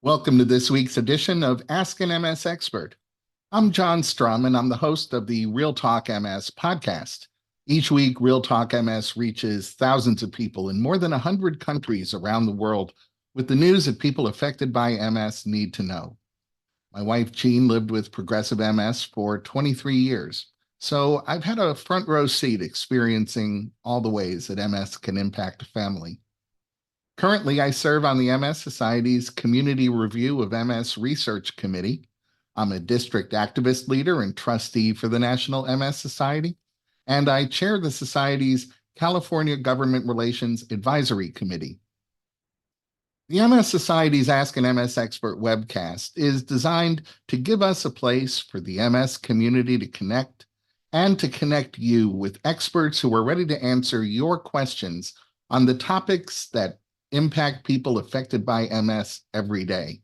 Welcome to this week's edition of Ask an MS Expert. I'm John Strum, and I'm the host of the Real Talk MS podcast. Each week, Real Talk MS reaches thousands of people in more than 100 countries around the world with the news that people affected by MS need to know. My wife, Jean, lived with progressive MS for 23 years, so I've had a front row seat experiencing all the ways that MS can impact a family. Currently, I serve on the MS Society's Community Review of MS Research Committee. I'm a district activist leader and trustee for the National MS Society, and I chair the Society's California Government Relations Advisory Committee. The MS Society's Ask an MS Expert webcast is designed to give us a place for the MS community to connect and to connect you with experts who are ready to answer your questions on the topics that impact people affected by MS every day.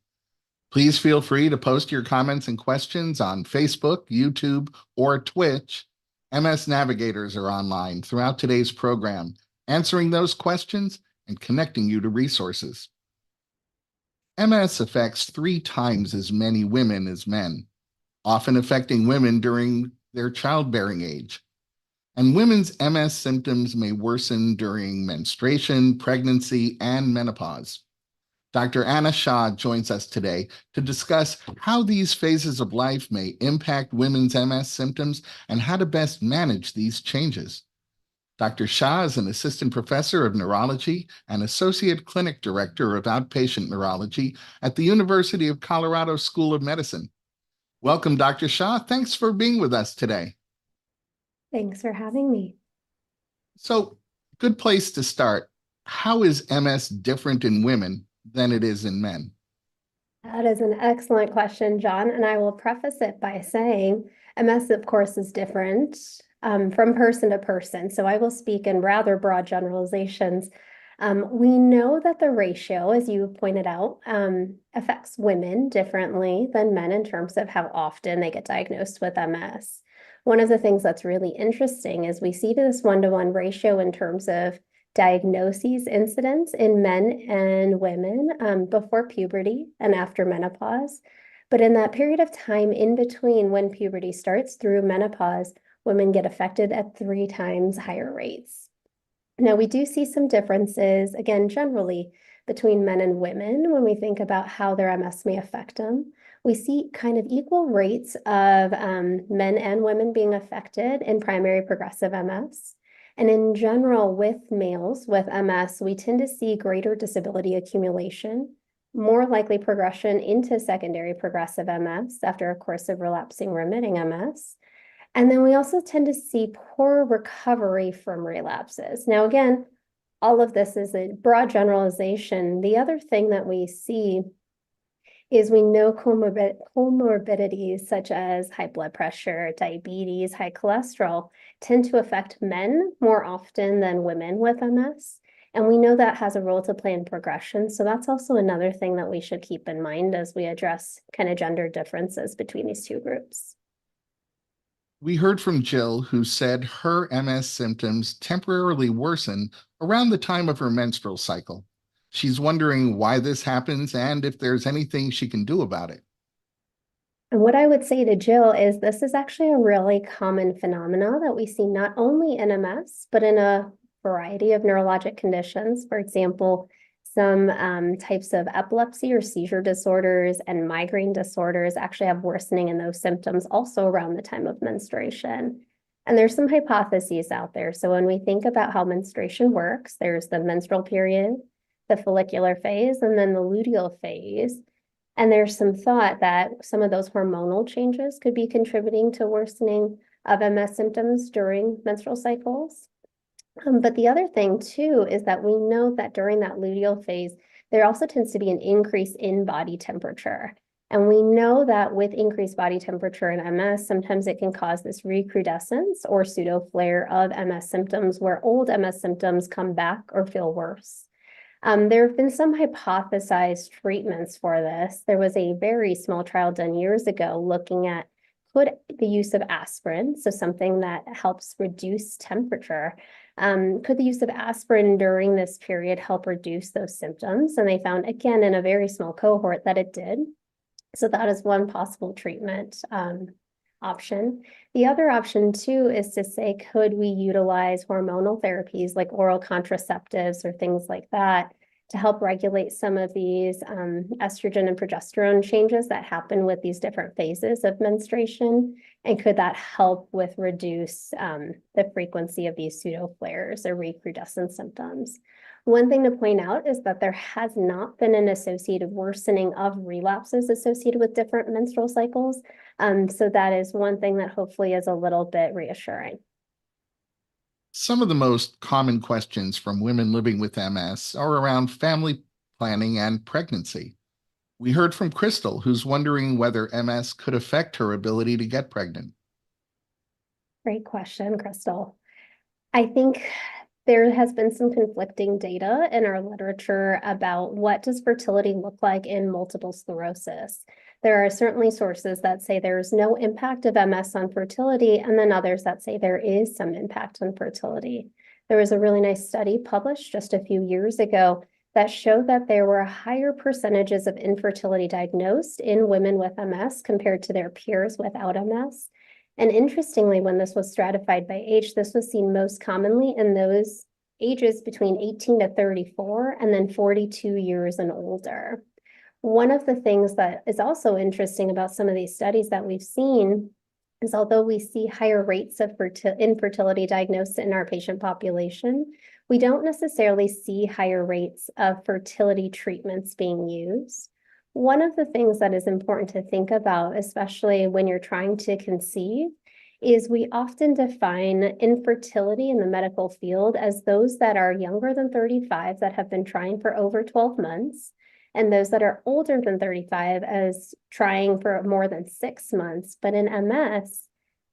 Please feel free to post your comments and questions on Facebook, YouTube, or Twitch. MS navigators are online throughout today's program, answering those questions and connecting you to resources. MS affects 3 times as many women as men, often affecting women during their childbearing age. And women's MS symptoms may worsen during menstruation, pregnancy, and menopause. Dr. Shah joins us today to discuss how these phases of life may impact women's MS symptoms and how to best manage these changes. Dr. Shah is an assistant professor of neurology and associate clinic director of outpatient neurology at the University of Colorado School of Medicine. Welcome, Dr. Shah. Thanks for being with us today. Thanks for having me. So, good place to start. How is MS different in women than it is in men? That is an excellent question, John, and I will preface it by saying MS, of course, is different from person to person. So I will speak in rather broad generalizations. We know that the ratio, as you pointed out, affects women differently than men in terms of how often they get diagnosed with MS. One of the things that's really interesting is we see this 1-to-1 ratio in terms of diagnoses incidence in men and women before puberty and after menopause. But in that period of time in between when puberty starts through menopause, women get affected at 3 times higher rates. Now, we do see some differences, again, generally between men and women when we think about how their MS may affect them. We see kind of equal rates of men and women being affected in primary progressive MS. And in general, with males with MS, we tend to see greater disability accumulation, more likely progression into secondary progressive MS after a course of relapsing remitting MS. And then we also tend to see poor recovery from relapses. Now, again, all of this is a broad generalization. The other thing that we see is we know comorbidities such as high blood pressure, diabetes, high cholesterol tend to affect men more often than women with MS. And we know that has a role to play in progression. So that's also another thing that we should keep in mind as we address kind of gender differences between these 2 groups. We heard from Jill, who said her MS symptoms temporarily worsen around the time of her menstrual cycle. She's wondering why this happens and if there's anything she can do about it. And what I would say to Jill is this is actually a really common phenomenon that we see not only in MS, but in a variety of neurologic conditions. For example, some types of epilepsy or seizure disorders and migraine disorders actually have worsening in those symptoms also around the time of menstruation. And there's some hypotheses out there. So when we think about how menstruation works, there's the menstrual period, the follicular phase, and then the luteal phase. And there's some thought that some of those hormonal changes could be contributing to worsening of MS symptoms during menstrual cycles. But the other thing too is that we know that during that luteal phase, there also tends to be an increase in body temperature. And we know that with increased body temperature in MS, sometimes it can cause this recrudescence or pseudo flare of MS symptoms where old MS symptoms come back or feel worse. There have been some hypothesized treatments for this. There was a very small trial done years ago looking at could the use of aspirin, so something that helps reduce temperature, Could the use of aspirin during this period help reduce those symptoms? And they found, again, in a very small cohort that it did. So that is one possible treatment option. The other option too is to say, could we utilize hormonal therapies like oral contraceptives or things like that to help regulate some of these estrogen and progesterone changes that happen with these different phases of menstruation? And could that help with reduce the frequency of these pseudo flares or recrudescent symptoms? One thing to point out is that there has not been an associated worsening of relapses associated with different menstrual cycles. So that is one thing that hopefully is a little bit reassuring. Some of the most common questions from women living with MS are around family planning and pregnancy. We heard from Crystal, who's wondering whether MS could affect her ability to get pregnant. Great question, Crystal. I think there has been some conflicting data in our literature about what does fertility look like in multiple sclerosis. There are certainly sources that say there's no impact of MS on fertility, and then others that say there is some impact on fertility. There was a really nice study published just a few years ago that showed that there were higher percentages of infertility diagnosed in women with MS compared to their peers without MS. And interestingly, when this was stratified by age, this was seen most commonly in those ages between 18 to 34 and then 42 years and older. One of the things that is also interesting about some of these studies that we've seen is although we see higher rates of infertility diagnosis in our patient population, we don't necessarily see higher rates of fertility treatments being used. One of the things that is important to think about, especially when you're trying to conceive, is we often define infertility in the medical field as those that are younger than 35 that have been trying for over 12 months, and those that are older than 35 as trying for more than 6 months. But in MS,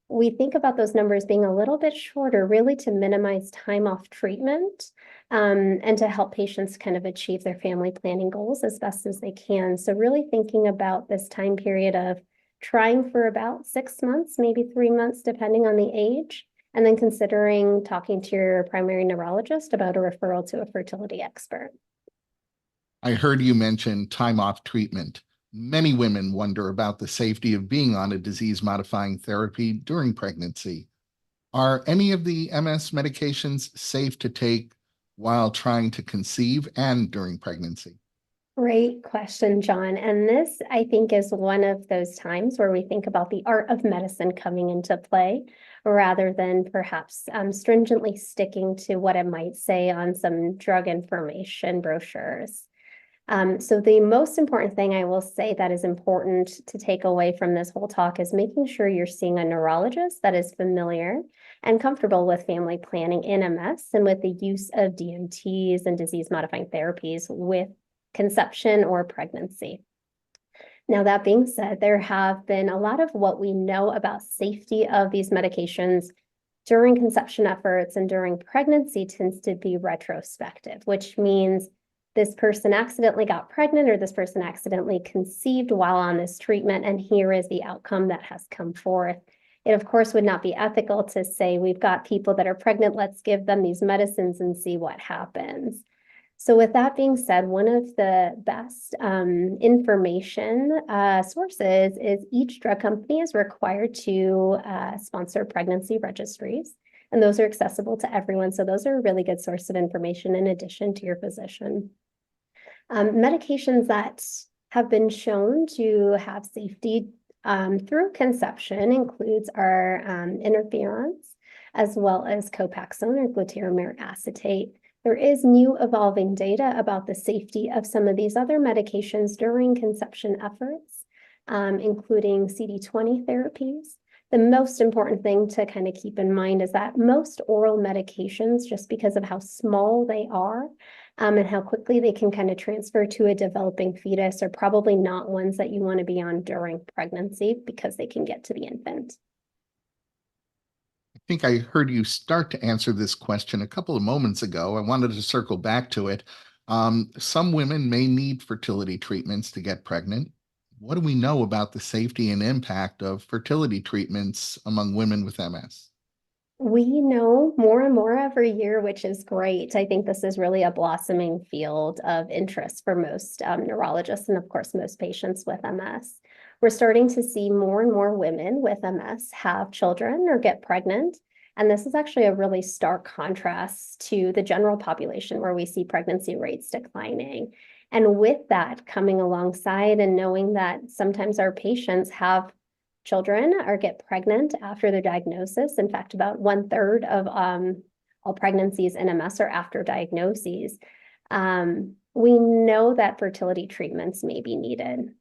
we think about those numbers being a little bit shorter, really to minimize time off treatment and to help patients kind of achieve their family planning goals as best as they can. So really thinking about this time period of trying for about 6 months, maybe 3 months, depending on the age, and then considering talking to your primary neurologist about a referral to a fertility expert. I heard you mention time off treatment. Many women wonder about the safety of being on a disease-modifying therapy during pregnancy. Are any of the MS medications safe to take while trying to conceive and during pregnancy? Great question, John. And this, I think, is one of those times where we think about the art of medicine coming into play rather than perhaps stringently sticking to what it might say on some drug information brochures. So the most important thing I will say that is important to take away from this whole talk is making sure you're seeing a neurologist that is familiar and comfortable with family planning in MS and with the use of DMTs and disease-modifying therapies with conception or pregnancy. Now, that being said, there have been a lot of what we know about safety of these medications during conception efforts and during pregnancy tends to be retrospective, which means this person accidentally got pregnant or this person accidentally conceived while on this treatment, and here is the outcome that has come forth. It, of course, would not be ethical to say we've got people that are pregnant, let's give them these medicines and see what happens. So with that being said, one of the best information sources is each drug company is required to sponsor pregnancy registries, and those are accessible to everyone. So those are a really good source of information in addition to your physician. Medications that have been shown to have safety through conception includes our interferons, as well as Copaxone or glutathione acetate. There is new evolving data about the safety of some of these other medications during conception efforts, including CD20 therapies. The most important thing to kind of keep in mind is that most oral medications, just because of how small they are and how quickly they can kind of transfer to a developing fetus, are probably not ones that you want to be on during pregnancy because they can get to the infant. I think I heard you start to answer this question a couple of moments ago. I wanted to circle back to it. Some women may need fertility treatments to get pregnant. What do we know about the safety and impact of fertility treatments among women with MS? We know more and more every year, which is great. I think this is really a blossoming field of interest for most neurologists and, of course, most patients with MS. We're starting to see more and more women with MS have children or get pregnant. And this is actually a really stark contrast to the general population where we see pregnancy rates declining. And with that coming alongside and knowing that sometimes our patients have children or get pregnant after their diagnosis. In fact, about 1/3 of all pregnancies in MS are after diagnoses. We know that fertility treatments may be needed.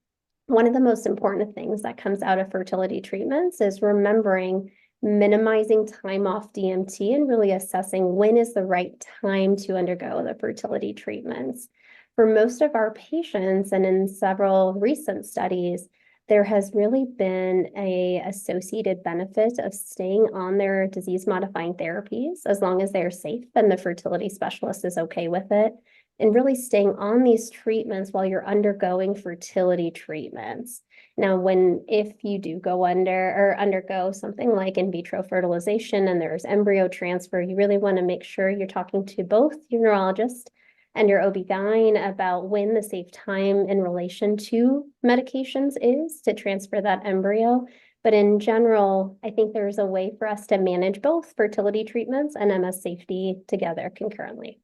One of the most important things that comes out of fertility treatments is remembering minimizing time off DMT and really assessing when is the right time to undergo the fertility treatments. For most of our patients, and in several recent studies, there has really been a associated benefit of staying on their disease-modifying therapies as long as they are safe and the fertility specialist is okay with it, and really staying on these treatments while you're undergoing fertility treatments. Now, if you do go undergo something like in vitro fertilization and there's embryo transfer, you really want to make sure you're talking to both your neurologist and your OB-GYN about when the safe time in relation to medications is to transfer that embryo. But in general, I think there's a way for us to manage both fertility treatments and MS safety together concurrently.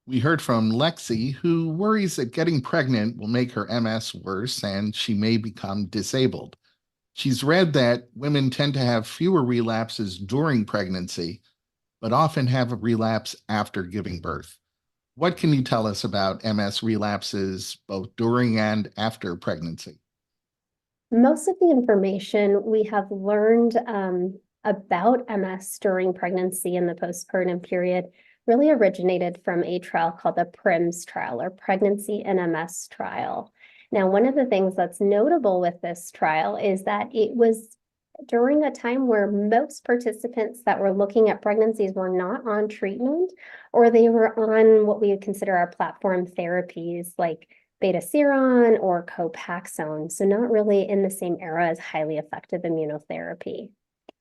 We heard from Lexi, who worries that getting pregnant will make her MS worse and she may become disabled. She's read that women tend to have fewer relapses during pregnancy, but often have a relapse after giving birth. What can you tell us about MS relapses both during and after pregnancy? Most of the information we have learned about MS during pregnancy and the postpartum period really originated from a trial called the PRIMS trial, or Pregnancy and MS trial. Now, one of the things that's notable with this trial is that it was during a time where most participants that were looking at pregnancies were not on treatment, or they were on what we would consider our platform therapies like beta-seron or Copaxone, so not really in the same era as highly effective immunotherapy.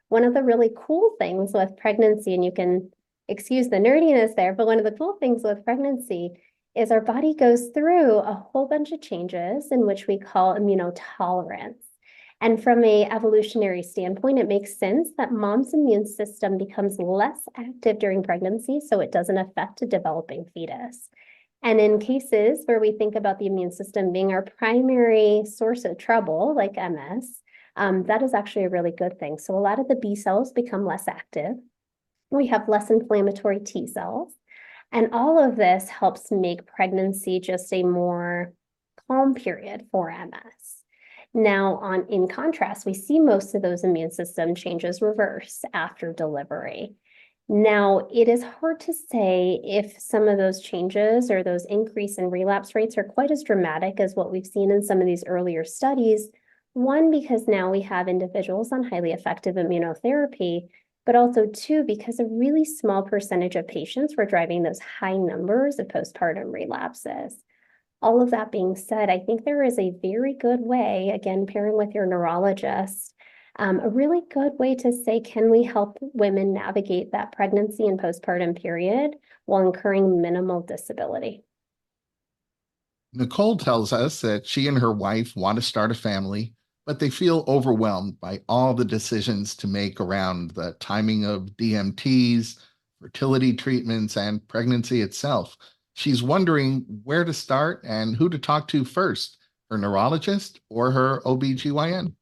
One of the really cool things with pregnancy, and you can excuse the nerdiness there, but one of the cool things with pregnancy is our body goes through a whole bunch of changes in which we call immunotolerance. And from a evolutionary standpoint, it makes sense that mom's immune system becomes less active during pregnancy, so it doesn't affect a developing fetus. And in cases where we think about the immune system being our primary source of trouble, like MS, that is actually a really good thing. So a lot of the B cells become less active. We have less inflammatory T cells. And all of this helps make pregnancy just a more calm period for MS. Now, in contrast, we see most of those immune system changes reverse after delivery. Now, it is hard to say if some of those changes or those increase in relapse rates are quite as dramatic as what we've seen in some of these earlier studies. One, because now we have individuals on highly effective immunotherapy, but also two, because a really small percentage of patients were driving those high numbers of postpartum relapses. All of that being said, I think there is a very good way, again, pairing with your neurologist, a really good way to say, can we help women navigate that pregnancy and postpartum period while incurring minimal disability? Nicole tells us that she and her wife want to start a family, but they feel overwhelmed by all the decisions to make around the timing of DMTs, fertility treatments, and pregnancy itself. She's wondering where to start and who to talk to first, her neurologist or her OB/GYN.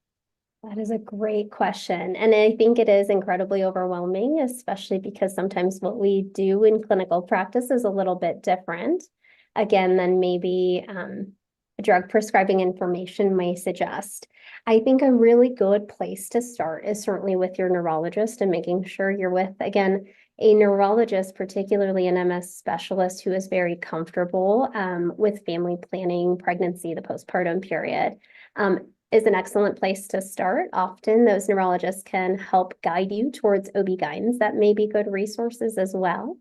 That is a great question. And I think it is incredibly overwhelming, especially because sometimes what we do in clinical practice is a little bit different, again, than maybe drug prescribing information may suggest. I think a really good place to start is certainly with your neurologist and making sure you're with, again, a neurologist, particularly an MS specialist who is very comfortable with family planning, pregnancy, the postpartum period, is an excellent place to start. Often those neurologists can help guide you towards OB-GYNs that may be good resources as well.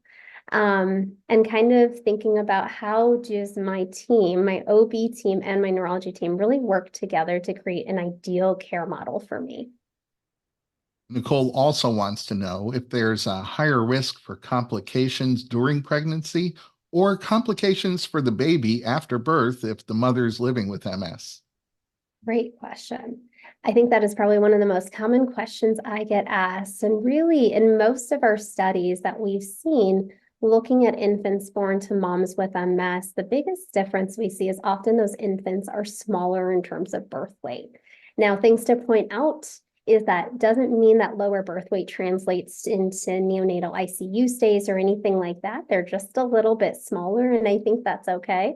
And kind of thinking about how does my team, my OB team and my neurology team really work together to create an ideal care model for me. Nicole also wants to know if there's a higher risk for complications during pregnancy or complications for the baby after birth if the mother's living with MS. Great question. I think that is probably one of the most common questions I get asked. And really, in most of our studies that we've seen, looking at infants born to moms with MS, the biggest difference we see is often those infants are smaller in terms of birth weight. Now, things to point out is that doesn't mean that lower birth weight translates into neonatal ICU stays or anything like that. They're just a little bit smaller, and I think that's okay.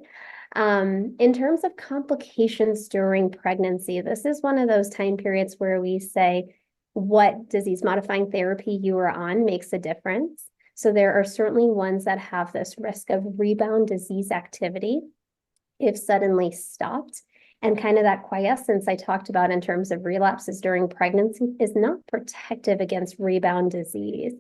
In terms of complications during pregnancy, this is one of those time periods where we say what disease modifying therapy you are on makes a difference. So there are certainly ones that have this risk of rebound disease activity if suddenly stopped. And kind of that quiescence I talked about in terms of relapses during pregnancy is not protective against rebound disease.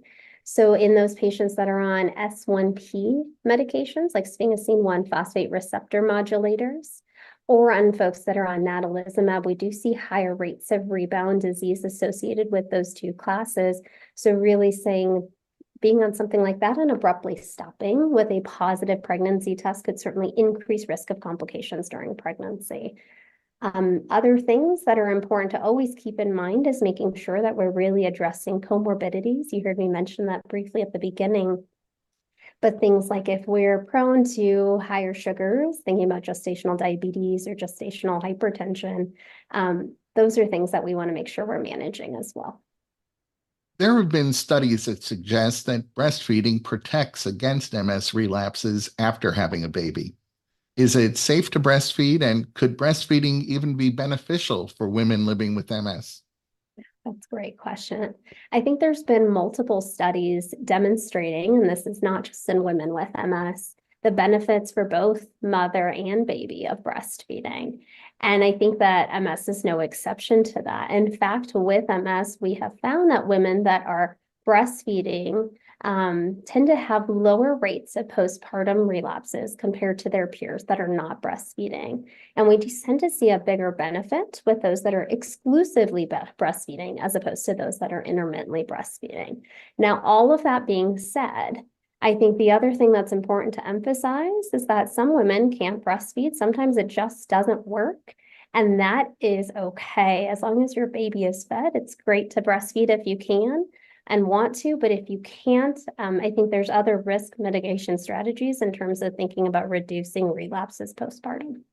So in those patients that are on S1P medications, like sphingosine 1 phosphate receptor modulators, or on folks that are on natalizumab, we do see higher rates of rebound disease associated with those two classes. So really saying being on something like that and abruptly stopping with a positive pregnancy test could certainly increase risk of complications during pregnancy. Other things that are important to always keep in mind is making sure that we're really addressing comorbidities. You heard me mention that briefly at the beginning. But things like if we're prone to higher sugars, thinking about gestational diabetes or gestational hypertension, those are things that we want to make sure we're managing as well. There have been studies that suggest that breastfeeding protects against MS relapses after having a baby. Is it safe to breastfeed, and could breastfeeding even be beneficial for women living with MS? That's a great question. I think there's been multiple studies demonstrating, and this is not just in women with MS, the benefits for both mother and baby of breastfeeding. And I think that MS is no exception to that. In fact, with MS, we have found that women that are breastfeeding tend to have lower rates of postpartum relapses compared to their peers that are not breastfeeding. And we tend to see a bigger benefit with those that are exclusively breastfeeding as opposed to those that are intermittently breastfeeding. Now, all of that being said, I think the other thing that's important to emphasize is that some women can't breastfeed. Sometimes it just doesn't work. And that is okay. As long as your baby is fed, it's great to breastfeed if you can and want to, but if you can't, I think there's other risk mitigation strategies in terms of thinking about reducing relapses postpartum.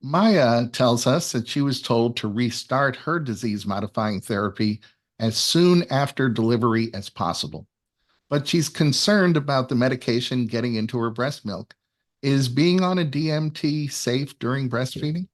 Maya tells us that she was told to restart her disease modifying therapy as soon after delivery as possible, but she's concerned about the medication getting into her breast milk. Is being on a DMT safe during breastfeeding?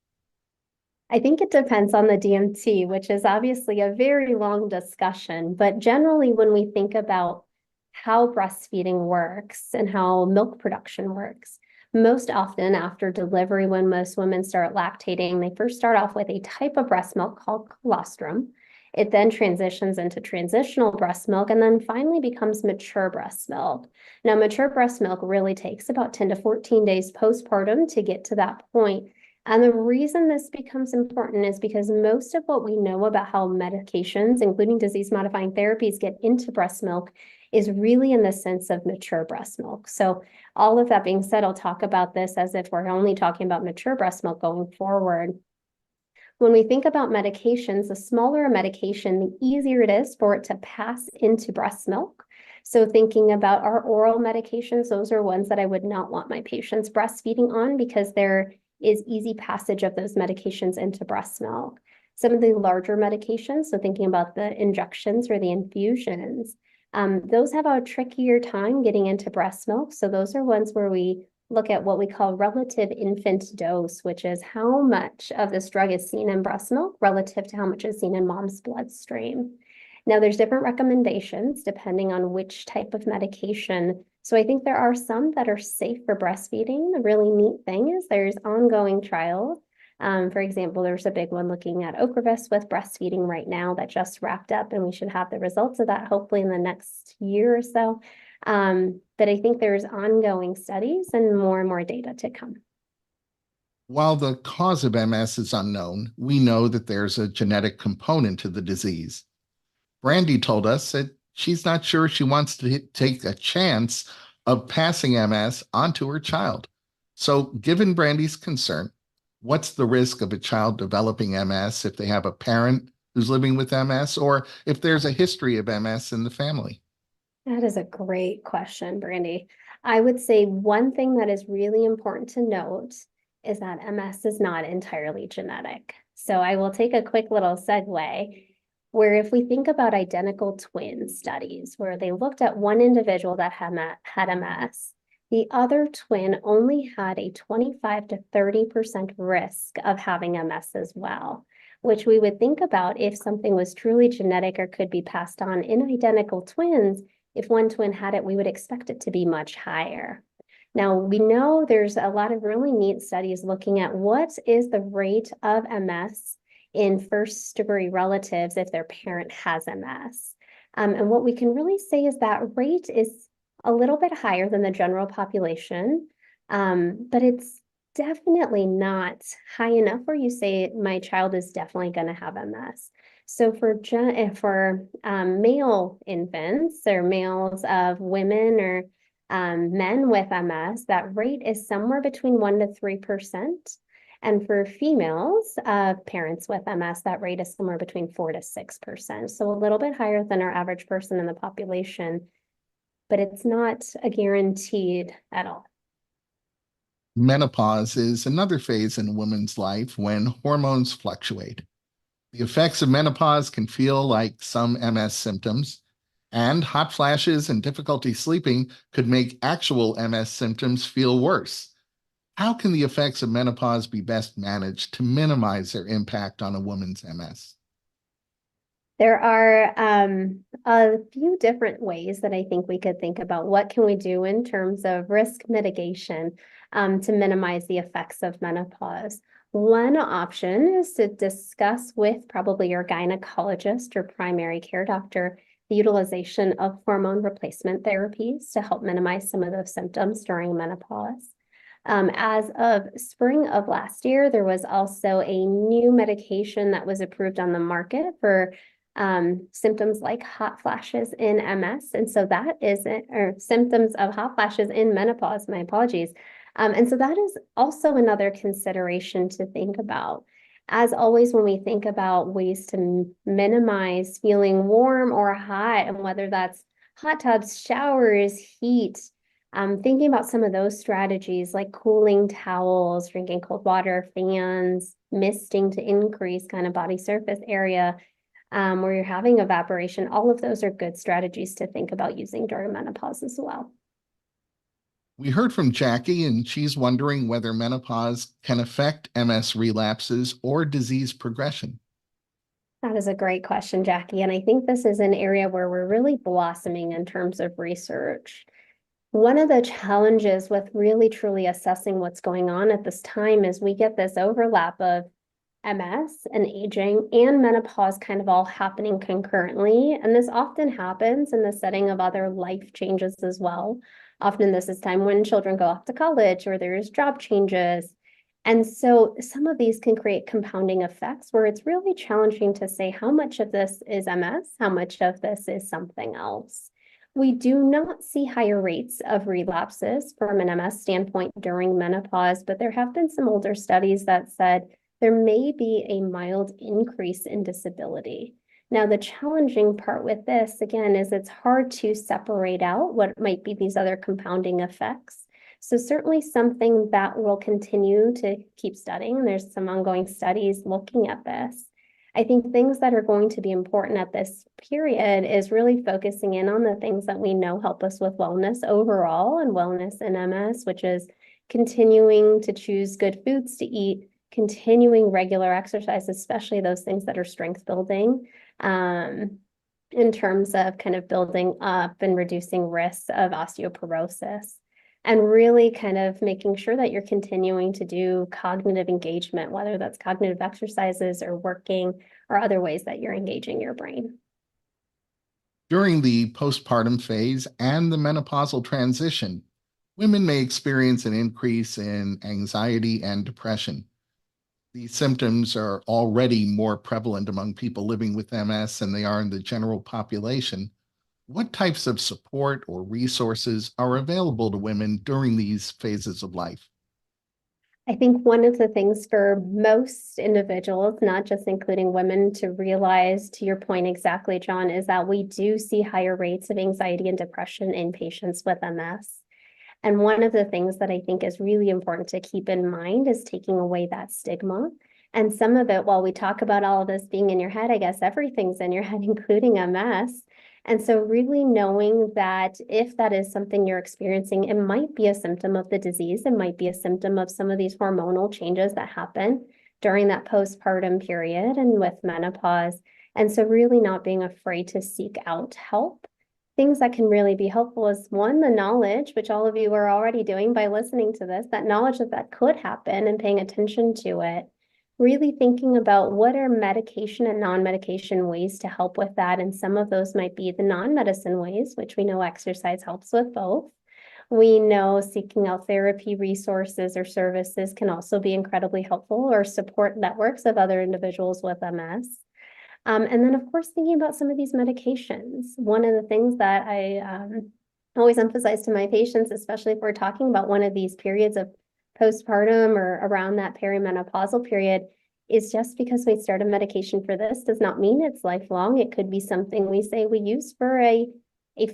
I think it depends on the DMT, which is obviously a very long discussion. But generally, when we think about how breastfeeding works and how milk production works, most often after delivery, when most women start lactating, they first start off with a type of breast milk called colostrum. It then transitions into transitional breast milk and then finally becomes mature breast milk. Now, mature breast milk really takes about 10 to 14 days postpartum to get to that point. And the reason this becomes important is because most of what we know about how medications, including disease-modifying therapies, get into breast milk is really in the sense of mature breast milk. So all of that being said, I'll talk about this as if we're only talking about mature breast milk going forward. When we think about medications, the smaller a medication, the easier it is for it to pass into breast milk. So thinking about our oral medications, those are ones that I would not want my patients breastfeeding on because they're is easy passage of those medications into breast milk. Some of the larger medications, so thinking about the injections or the infusions, those have a trickier time getting into breast milk. So those are ones where we look at what we call relative infant dose, which is how much of this drug is seen in breast milk relative to how much is seen in mom's bloodstream. Now, there's different recommendations depending on which type of medication. So I think there are some that are safe for breastfeeding. The really neat thing is there's ongoing trials. For example, there's a big one looking at Ocrevus with breastfeeding right now that just wrapped up, and we should have the results of that hopefully in the next year or so. But I think there's ongoing studies and more data to come. While the cause of MS is unknown, we know that there's a genetic component to the disease. Brandy told us that she's not sure she wants to take a chance of passing MS onto her child. So, given Brandy's concern, what's the risk of a child developing MS if they have a parent who's living with MS or if there's a history of MS in the family? That is a great question, Brandy. I would say one thing that is really important to note is that MS is not entirely genetic. So I will take a quick little segue where if we think about identical twin studies where they looked at one individual that had MS, the other twin only had a 25 to 30% risk of having MS as well, which we would think about if something was truly genetic or could be passed on in identical twins. If one twin had it, we would expect it to be much higher. Now, we know there's a lot of really neat studies looking at what is the rate of MS in first-degree relatives if their parent has MS. And what we can really say is that rate is a little bit higher than the general population, but it's definitely not high enough where you say my child is definitely going to have MS. So for male infants or males of women or men with MS, that rate is somewhere between 1 to 3%. And for females of parents with MS, that rate is somewhere between 4 to 6%. So a little bit higher than our average person in the population, but it's not a guaranteed at all. Menopause is another phase in a woman's life when hormones fluctuate. The effects of menopause can feel like some MS symptoms, and hot flashes and difficulty sleeping could make actual MS symptoms feel worse. How can the effects of menopause be best managed to minimize their impact on a woman's MS? There are a few different ways that I think we could think about what can we do in terms of risk mitigation to minimize the effects of menopause. One option is to discuss with probably your gynecologist or primary care doctor the utilization of hormone replacement therapies to help minimize some of those symptoms during menopause. As of spring of last year, there was also a new medication that was approved on the market for symptoms like hot flashes in MS. And so that is, or symptoms of hot flashes in menopause, my apologies. And so that is also another consideration to think about. As always, when we think about ways to minimize feeling warm or hot, and whether that's hot tubs, showers, heat, thinking about some of those strategies like cooling towels, drinking cold water, fans, misting to increase kind of body surface area, where you're having evaporation, all of those are good strategies to think about using during menopause as well. We heard from Jackie, and she's wondering whether menopause can affect MS relapses or disease progression. That is a great question, Jackie. And I think this is an area where we're really blossoming in terms of research. One of the challenges with really truly assessing what's going on at this time is we get this overlap of MS and aging and menopause kind of all happening concurrently. And this often happens in the setting of other life changes as well. Often this is time when children go off to college or there's job changes. And so some of these can create compounding effects where it's really challenging to say how much of this is MS, how much of this is something else. We do not see higher rates of relapses from an MS standpoint during menopause, but there have been some older studies that said there may be a mild increase in disability. Now, the challenging part with this, again, is it's hard to separate out what might be these other compounding effects. So certainly something that we'll continue to keep studying. There's some ongoing studies looking at this. I think things that are going to be important at this period is really focusing in on the things that we know help us with wellness overall and wellness in MS, which is continuing to choose good foods to eat, continuing regular exercise, especially those things that are strength building, in terms of kind of building up and reducing risks of osteoporosis. And really kind of making sure that you're continuing to do cognitive engagement, whether that's cognitive exercises or working or other ways that you're engaging your brain. During the postpartum phase and the menopausal transition, women may experience an increase in anxiety and depression. these symptoms are already more prevalent among people living with MS than they are in the general population, what types of support or resources are available to women during these phases of life? I think one of the things for most individuals, not just including women, to realize, to your point exactly, John, is that we do see higher rates of anxiety and depression in patients with MS. And one of the things that I think is really important to keep in mind is taking away that stigma. And some of it, while we talk about all of this being in your head, I guess everything's in your head, including MS. And so really knowing that if that is something you're experiencing, it might be a symptom of the disease. It might be a symptom of some of these hormonal changes that happen during that postpartum period and with menopause. And so really not being afraid to seek out help. Things that can really be helpful is one, the knowledge, which all of you are already doing by listening to this, that knowledge that that could happen and paying attention to it. Really thinking about what are medication and non-medication ways to help with that. And some of those might be the non-medicine ways, which we know exercise helps with both. We know seeking out therapy resources or services can also be incredibly helpful, or support networks of other individuals with MS. And then, of course, thinking about some of these medications. One of the things that I always emphasize to my patients, especially if we're talking about one of these periods of postpartum or around that perimenopausal period, is just because we start a medication for this does not mean it's lifelong. It could be something we say we use for a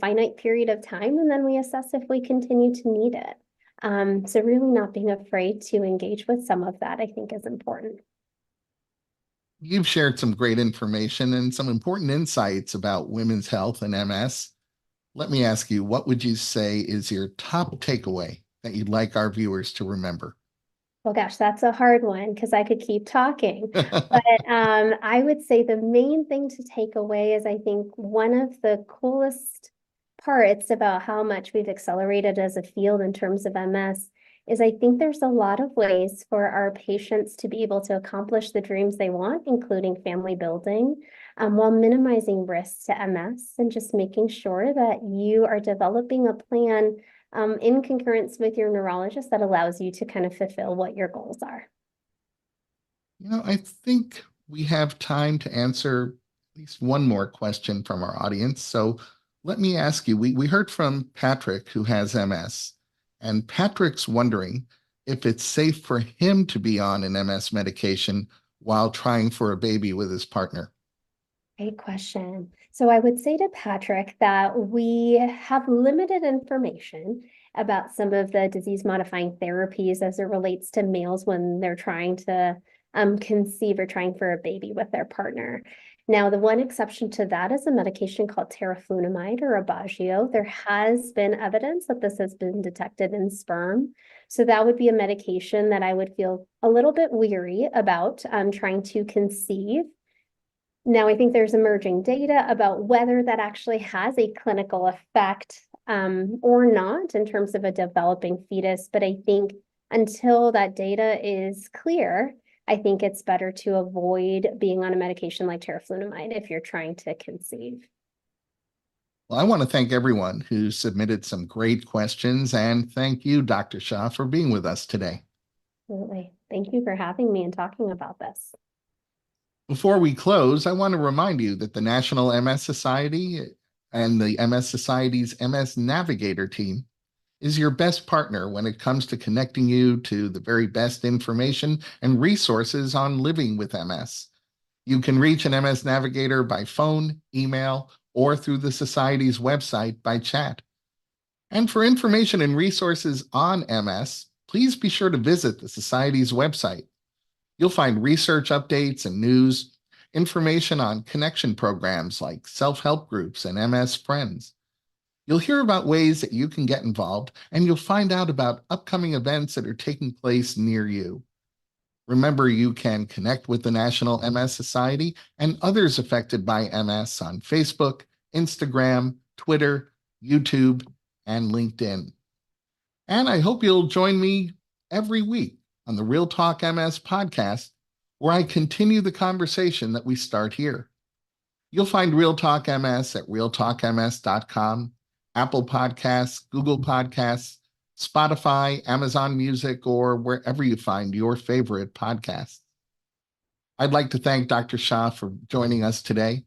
finite period of time, and then we assess if we continue to need it. So really not being afraid to engage with some of that, I think, is important. You've shared some great information and some important insights about women's health and MS. Let me ask you, what would you say is your top takeaway that you'd like our viewers to remember? Well, gosh, that's a hard one because I could keep talking. But I would say the main thing to take away is, I think, one of the coolest parts about how much we've accelerated as a field in terms of MS is I think there's a lot of ways for our patients to be able to accomplish the dreams they want, including family building, while minimizing risks to MS and just making sure that you are developing a plan in concurrence with your neurologist that allows you to kind of fulfill what your goals are. I think we have time to answer at least one more question from our audience. So let me ask you, we heard from Patrick, who has MS, and Patrick's wondering if it's safe for him to be on an MS medication while trying for a baby with his partner. Great question. So I would say to Patrick that we have limited information about some of the disease-modifying therapies as it relates to males when they're trying to conceive or trying for a baby with their partner. Now, the one exception to that is a medication called teriflunomide or Aubagio. There has been evidence that this has been detected in sperm. So that would be a medication that I would feel a little bit weary about trying to conceive. Now, I think there's emerging data about whether that actually has a clinical effect or not in terms of a developing fetus. But I think until that data is clear, I think it's better to avoid being on a medication like teriflunomide if you're trying to conceive. Well, I want to thank everyone who submitted some great questions, and thank you, Dr. Shah, for being with us today. Absolutely. Thank you for having me and talking about this. Before we close, I want to remind you that the National MS Society and the MS Society's MS Navigator team is your best partner when it comes to connecting you to the very best information and resources on living with MS. You can reach an MS Navigator by phone, email, or through the Society's website by chat. And for information and resources on MS, please be sure to visit the Society's website. You'll find research updates and news, information on connection programs like self-help groups and MS Friends. You'll hear about ways that you can get involved, and you'll find out about upcoming events that are taking place near you. Remember, you can connect with the National MS Society and others affected by MS on Facebook, Instagram, Twitter, YouTube, and LinkedIn. And I hope you'll join me every week on the Real Talk MS podcast, where I continue the conversation that we start here. You'll find Real Talk MS at realtalkms.com, Apple Podcasts, Google Podcasts, Spotify, Amazon Music, or wherever you find your favorite podcasts. I'd like to thank Dr. Shah for joining us today.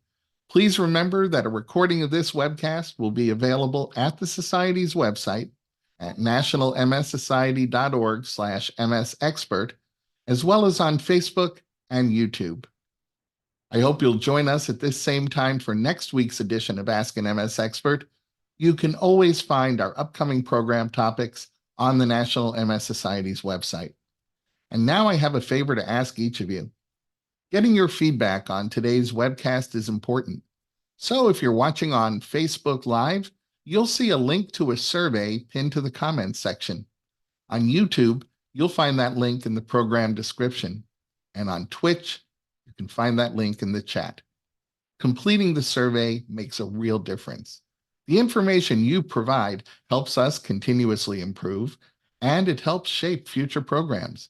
Please remember that a recording of this webcast will be available at the Society's website at nationalmssociety.org/msexpert, as well as on Facebook and YouTube. I hope you'll join us at this same time for next week's edition of Ask an MS Expert. You can always find our upcoming program topics on the National MS Society's website. And now I have a favor to ask each of you. Getting your feedback on today's webcast is important. So if you're watching on Facebook Live, you'll see a link to a survey pinned to the comments section. On YouTube, you'll find that link in the program description. And on Twitch, you can find that link in the chat. Completing the survey makes a real difference. The information you provide helps us continuously improve, and it helps shape future programs.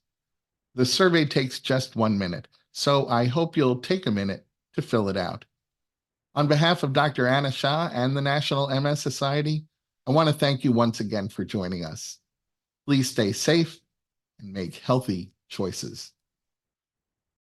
The survey takes just 1 minute, so I hope you'll take a minute to fill it out. On behalf of Dr. Anna Shah and the National MS Society, I want to thank you once again for joining us. Please stay safe and make healthy choices.